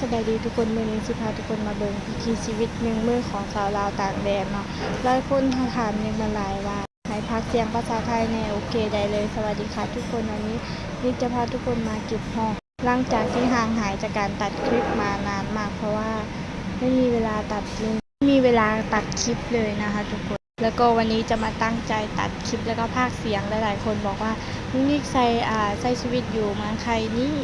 สบายดีทุกคนมื้อนี้สิพาทุกคนมาเบิ่งวิถีชีวิตหนึ่งมื้อของสาวลาวต่างแดนเนาะหลายคนถามนิกมาหลายว่าให้พักเสียงภาษาไทยแน่โอเคได้เลยสวัสดีค่ะทุกคนวันนี้นิกจะพาทุกคนมาเก็บห้องหลังจากที่ห่างหายจากการตัดคลิปมานานมากเพราะว่าไม่มีเวลาตัดคลิปเลยนะคะทุกคนแล้วก็วันนี้จะมาตั้งใจตัดคลิปแล้วก็พากย์เสียงหลายๆคนบอกว่านิกใช้ชีวิตอยู่เมืองไทยนี่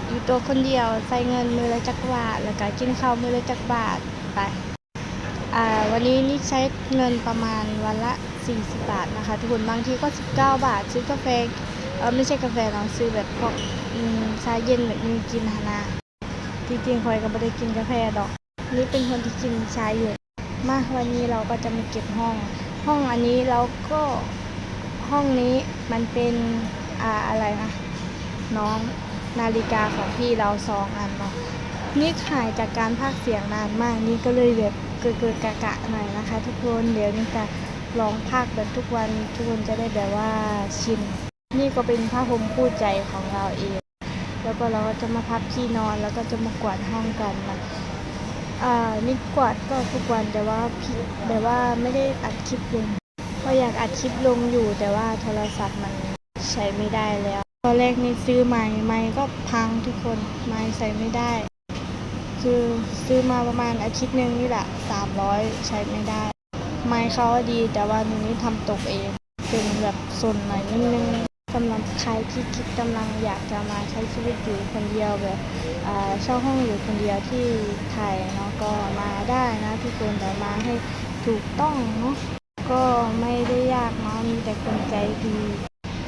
อยู่ตัวคนเดียวใช้เงินมื้อละจักบาทแล้วก็กินข้าวมื้อละจักบาทไปวันนี้นิกใช้เงินประมาณวันละ40 บาทนะคะทุกคนบางทีก็19 บาทซื้อกาแฟไม่ใช่กาแฟเราซื้อแบบพวกชาเย็นแบบมีกินหนาที่จริงคอยก็ไม่ได้กินกาแฟดอกนี่เป็นคนที่กินชาเย็นมาวันนี้เราก็จะมาเก็บห้องอันนี้แล้วก็ห้องนี้มันเป็นอะไรนะน้องนาฬิกาของพี่เรา2 อันเนาะนี่หายจากการพากย์เสียงนานมากนี่ก็เลยแบบเกิดกะหน่อยนะคะทุกคนเดี๋ยวนี่จะลองพากย์แบบทุกวันทุกคนจะได้แบบว่าชินนี่ก็เป็นผ้าห่มคู่ใจของเราเองแล้วก็เราก็จะมาพับที่นอนแล้วก็จะมากวาดห้องกันนะนี่กวาดก็ทุกวันแต่ว่าไม่ได้อัดคลิปลงก็อยากอัดคลิปลงอยู่แต่ว่าโทรศัพท์มันใช้ไม่ได้แล้วตอนแรกนี่ซื้อไม้ก็พังทุกคนไม้ใช้ไม่ได้คือซื้อมาประมาณอาทิตย์นึงนี่แหละ300ใช้ไม่ได้ไม้เขาดีแต่ว่านี่ทำตกเองเป็นแบบซนหน่อยนิดนึงสำหรับใครที่คิดกำลังอยากจะมาใช้ชีวิตอยู่คนเดียวแบบเช่าห้องอยู่คนเดียวที่ไทยเนาะก็มาได้นะทุกคนแต่มาให้ถูกต้องเนาะก็ไม่ได้ยากเนาะมีแต่คนใจดี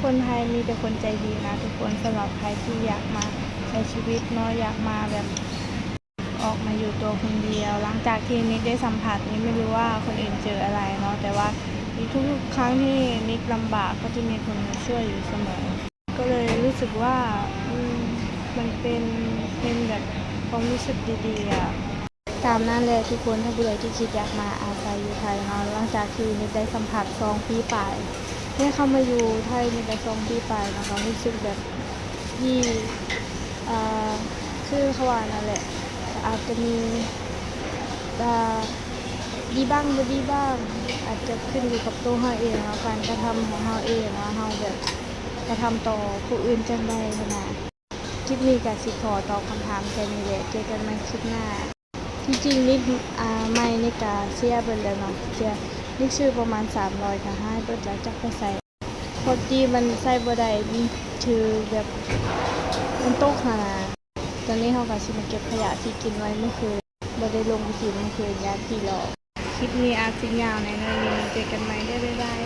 คนไทยมีแต่คนใจดีนะทุกคนสำหรับใครที่อยากมาใช้ชีวิตเนาะอยากมาแบบออกมาอยู่ตัวคนเดียวหลังจากที่นิกได้สัมผัสนี้ไม่รู้ว่าคนอื่นเจออะไรเนาะแต่ว่าทุกครั้งที่นิกลำบากก็จะมีคนมาช่วยอยู่เสมอก็เลยรู้สึกว่ามันเป็นแบบความรู้สึกดีๆอะตามนั้นเลยทุกคนถ้าผู้ใดที่คิดอยากมาอาศัยอยู่ไทยเนาะหลังจากที่นิกได้สัมผัส2 ปีไปเนี่ยเข้ามาอยู่ไทยนิกได้2 ปีไปนะคะรู้สึกแบบที่คือเขาว่านั่นแหละอาจจะมีดีบ้างไม่ดีบ้างอาจจะขึ้นอยู่กับตัวเราเองแล้วการกระทำของเราเองว่าเราแบบกระทำต่อผู้อื่นจังใดขนาดคลิปนี้ก็สิขอตอบคำถามแค่นี้แหละเจอกันใหม่คลิปหน้าที่จริงนิดไม่นี่ก็เสียเบิดแล้วเนาะเสียนี่ชื่อประมาณ300ก็ให้เบิดแล้วจักไปใส่พอดีมันใส่บ่ได้ถือแบบมันตกนาตอนนี้เราก็สิมาเก็บขยะที่กินไว้เมื่อคืนบ่ได้ลงไปกินเมื่อคืนญาติพี่รอคลิปนี้อาจสิยาวหน่อยนึงเจอกันใหม่ได้บ๊ายบาย